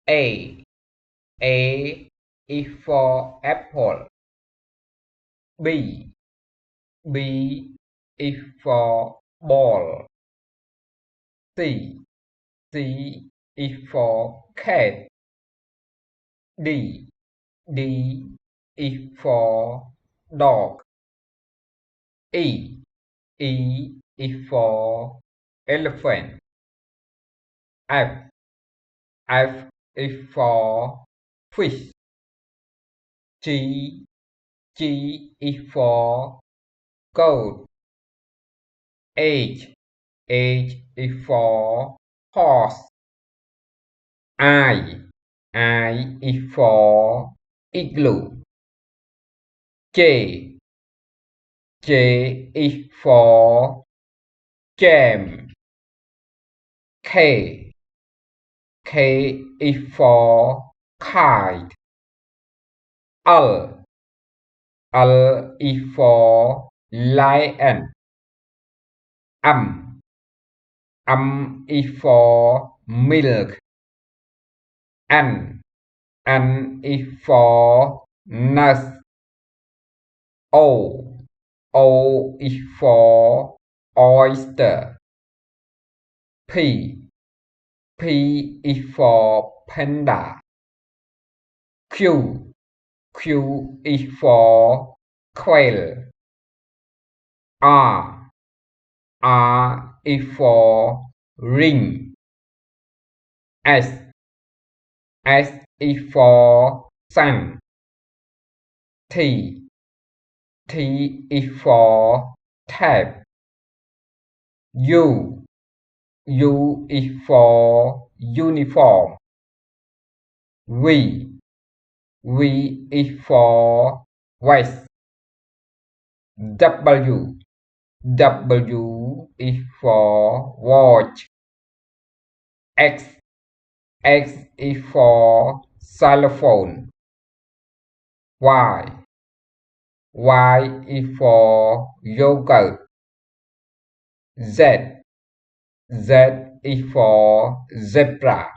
A. A is for apple. B. B is for ball. C. C is for cat. D. D is for dog. E. E is for elephant. F. F is for fish. G. G is for goat. H. H is for horse. I. I is for igloo. J. J is for jam. K. K is for kite. L. L is for lion. M is for milk. N is for nurse. O is for oyster. P is for panda. Q is for quail. R is for ring. S is for sun. T is for tab. U is for uniform. V is for vest. W is for watch. X is for xylophone. Y is for yogurt. Z is for zebra.